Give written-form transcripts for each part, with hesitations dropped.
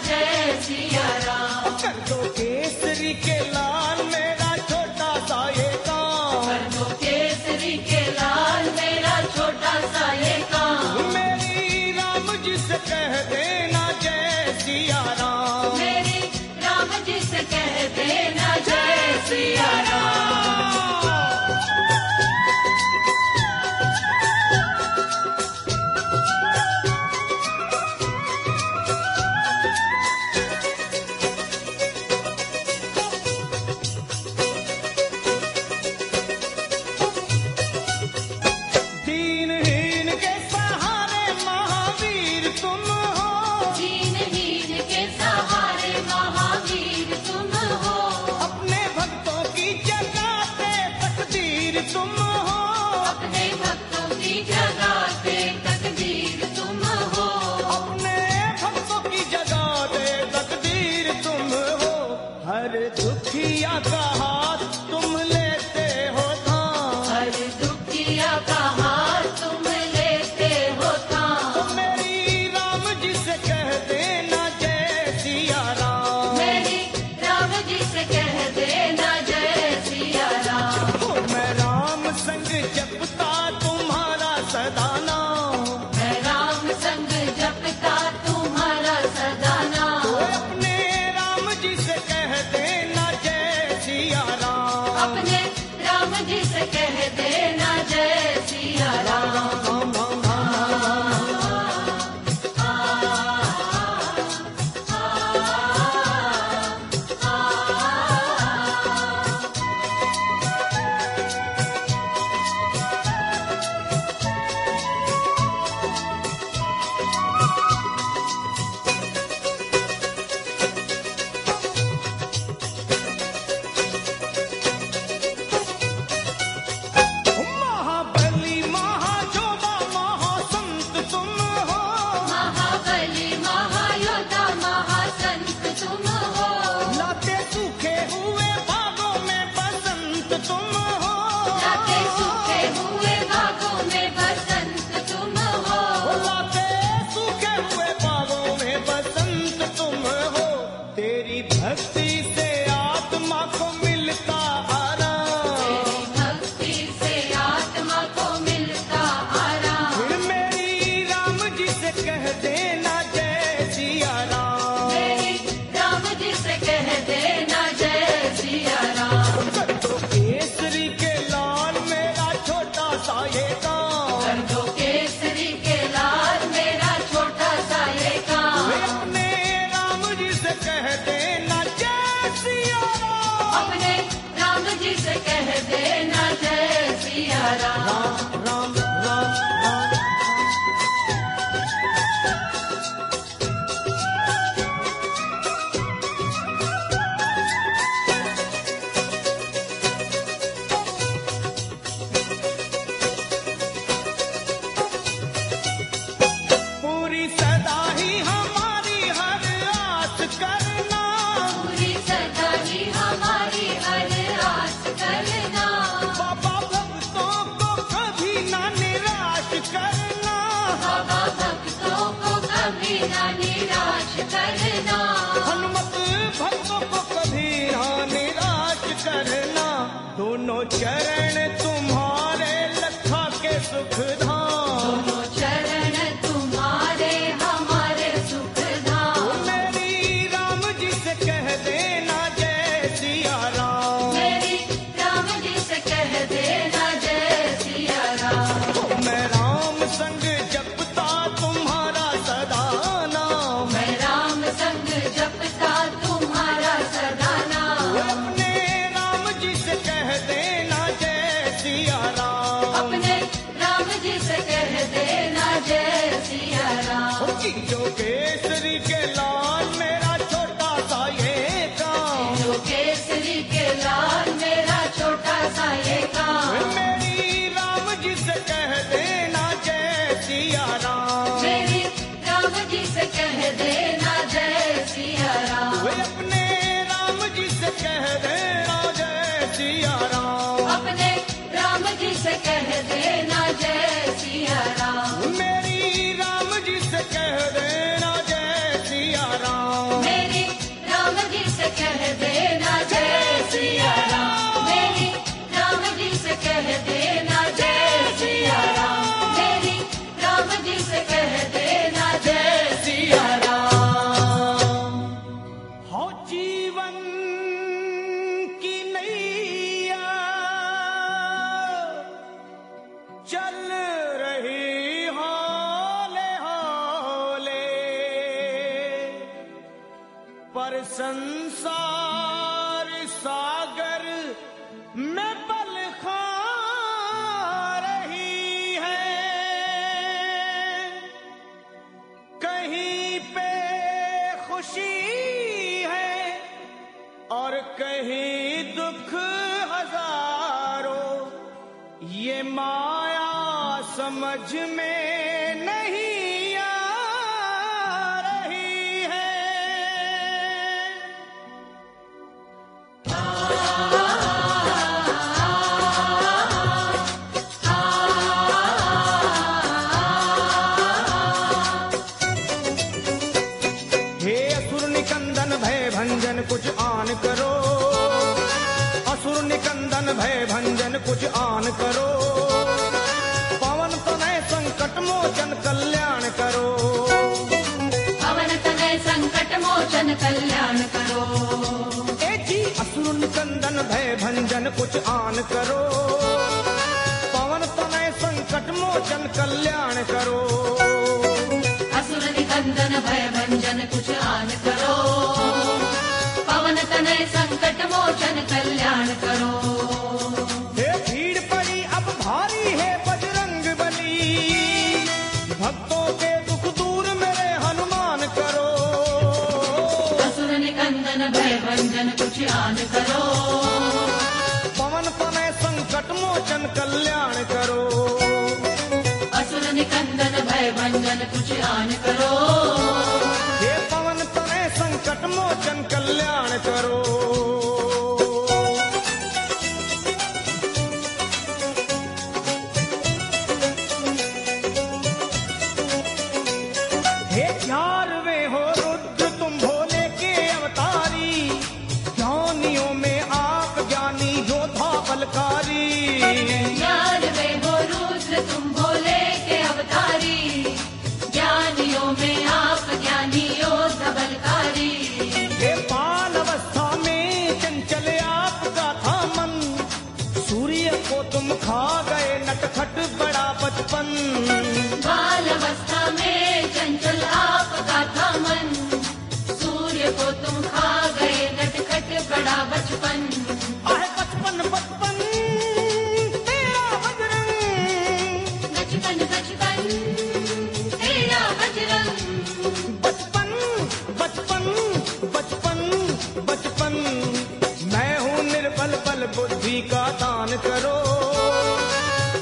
जय सिया राम। कर दो केसरी के लाल मेरा छोटा सा ये काम, कर दो केसरी के लाल मेरा छोटा सा ये काम। मेरी राम जी से कह देना जय सिया राम, मेरी राम जी से कह देना जय सिया राम। दीनहीन के सहारे महावीर तुम हो, दीनहीन के सहारे महावीर तुम हो। अपने भक्तों की जगाते तकदीर तुम हो, अपने भक्तों की जगाते तकदीर तुम हो। अपने भक्तों की जगाते तकदीर तुम हो। हर दुखिया का हाथ तुम लेते हो थाम, हर दुखिया का हाथ तुम लेते हो थाम। तो मेरी राम जी से कह देना जय सिया राम, मेरी राम जी से कह देना जय सिया राम। हो मैं राम संग जपता तुम्हारा सदा नाम, मैं राम संग जपता तुम्हारा सदा तो नाम। अपने राम जी से कह देना जय सिया राम, अपने राम जी से कह देना जय सिया राम। राम राम राम महाबली महाजोधा महासंत तुम हो, महाबली महायोद्धा महासंत तुम हो। लाते सूखे हुए बागों में बसंत तुम हो, लाते सूखे हुए बागों में बसंत तुम हो। लाते सूखे हुए बागों में बसंत तुम हो। तेरी भक्ति से आत्मा को मिलता आराम, तेरी भक्ति से आत्मा को मिलता आराम। फिर मेरी राम जी से कह देना जय सिया राम, मेरी राम जी से कह देना जय सिया राम। कर दो केसरी के लाल मेरा छोटा सा ये काम, कर दो केसरी के लाल मेरा छोटा सा ये काम। वे अपने राम जी से कह देना जय सिया राम, अपने राम जी से कह देना जय सिया राम। राम राम राम राम। पूरी सदा ही हमारी हर आस करना, पूरी सदा ही हमारी हर आस करना। बाबा भक्तों को कभी ना निराश करना, बाबा भक्तों को कभी ना निराश करना। हनुमत भक्तों को कभी ना निराश करना। दोनों चरण तुम्हारे लखा के सुख धाम, दोनों चरण तुम्हारे हमारे सुख धाम। मेरी राम जी से कह देना जय सिया राम, मेरी राम जी से कह देना जय सिया राम। मैं राम संग जपता तुम्हारा सदा नाम, मैं राम संग जपता तुम्हारा सदा नाम। अपने राम जी से कह देना जय सिया राम, अपने राम जी से कह देना जय सिया राम। जी जो केसरी के लाल मेरा छोटा सा ये काम, जो केसरी के लाल मेरा छोटा सा ये काम। मेरी राम जी से कह देना जय सिया राम, मेरी राम जी से कह देना जय सिया राम। वे अपने राम जी से कह देना जय सिया राम, अपने राम जी से कह देना जय सिया राम। मेरी राम जी से कह देना जय सिया राम, कह देना जय सिया राम, मेरी राम जी से कह देना जय सिया राम, मेरी राम जी से कह देना जय सिया राम। हो जीवन की नैया चल रही हौले हौले, पर संसार सागर में पल खा रही है। कहीं पे खुशी है और कहीं दुख हजारों, ये माया समझ में नहीं आ रही है। हे असुर निकंदन भय भंजन कुछ आन करो, असुर निकंदन भय भंजन कुछ आन करो, पवन तनय संकट मोचन कल्याण करो। पवन तनय संकट मोचन कल्याण करो। ए जी असुर निकंदन भय भंजन कुछ आन करो, पवन तनय संकट मोचन कल्याण करो। असुर निकंदन भय भंजन कुछ आन करो, पवन तनय संकट मोचन कल्याण करो। हे भीड़ पड़ी अब भारी है बजरंग बली, भक्तों के दुख दूर मेरे हनुमान करो। असुर निकंदन भय भंजन कुछ आन करो, पवन तनय संकट मोचन कल्याण करो। असुर निकंदन भय भंजन कुछ आन करो, हे पवन तनय संकट मोचन कल्याण करो। हे 11वें हो रुद्र तुम भोले के अवतारी, ज्ञानियों में आप ज्ञानी योद्धा बलकारी। ज्ञान में हो रुद्र तुम भोले के अवतारी, ज्ञानियों में आप ज्ञानी योद्धा बलकारी। हे बाल अवस्था में चंचल आपका था मन, सूर्य को तुम खा गए नटखट बड़ा बचपन। बाल अवस्था में चंचल आपका था मन, सूर्य को तुम खा गए नटखट बड़ा बचपन। आहे बचपन बचपन तेरा बजरंग, बचपन बचपन तेरा बजरंग, बचपन बचपन बचपन बचपन। मैं हूँ निर्बल बल बुद्धि का दान करो,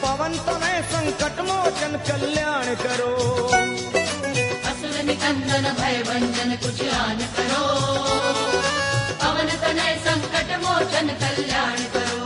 पवन तनय संकट मोचन कल्याण करो। असुर निकंदन भय भंजन कुछ आन करो, पवन तनय संकट मोचन कल्याण करो।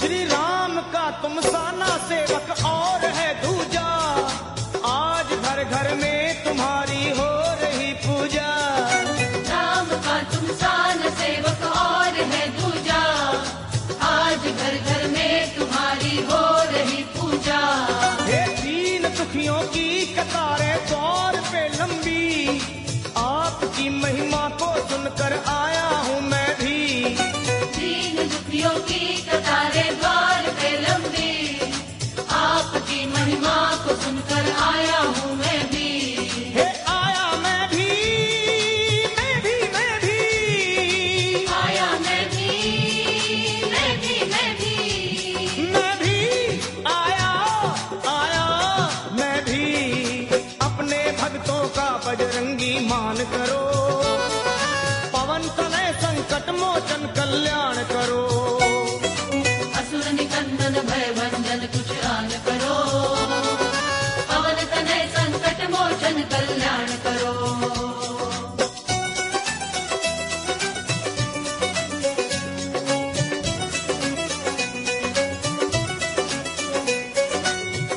श्री राम का दान करो, पवन तनय संकट मोचन कल्याण करो।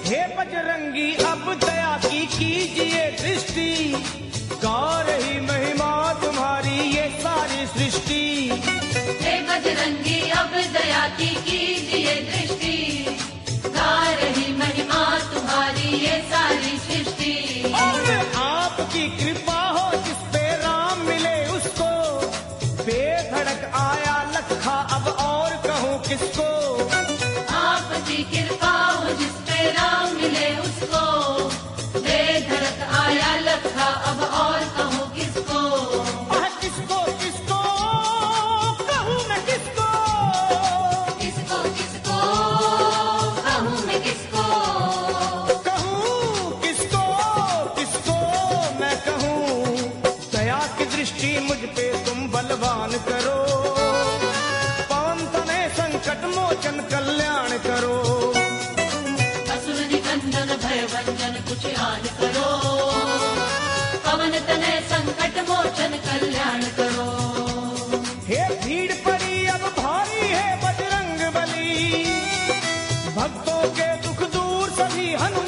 हे बजरंगी अब दया की कीजिए दृष्टि, गा रही महिमा तुम्हारी ये सारी सृष्टि। हे बजरंगी अब दया की कीजिए दृष्टि, गा रही महिमा तुम्हारी ये सारी सृष्टि। और आपकी कृपा हो जिस पे राम मिले उसको, बेधड़क आया लखा अब और कहूँ किसको। आपकी कृपा हो जिस पे राम मिले उसको, बेधड़क आया लखा अब और कहूँ किसको। किसको किसको कहूँ मैं किसको, किसको किसको कहूँ मैं किसको, कहूँ किसको किसको मैं कहूँ। दया की दृष्टि मुझ पे तुम बलवान करो, पवन तनय संकट मोचन कल्याण करो। असुर निकंदन भय भंजन कुछ आन करो, पवन तनय संकट मोचन कल्याण करो। हे भीड़ पड़ी अब भारी है बजरंग बली, भक्तों के दुख दूर सभी हनुमान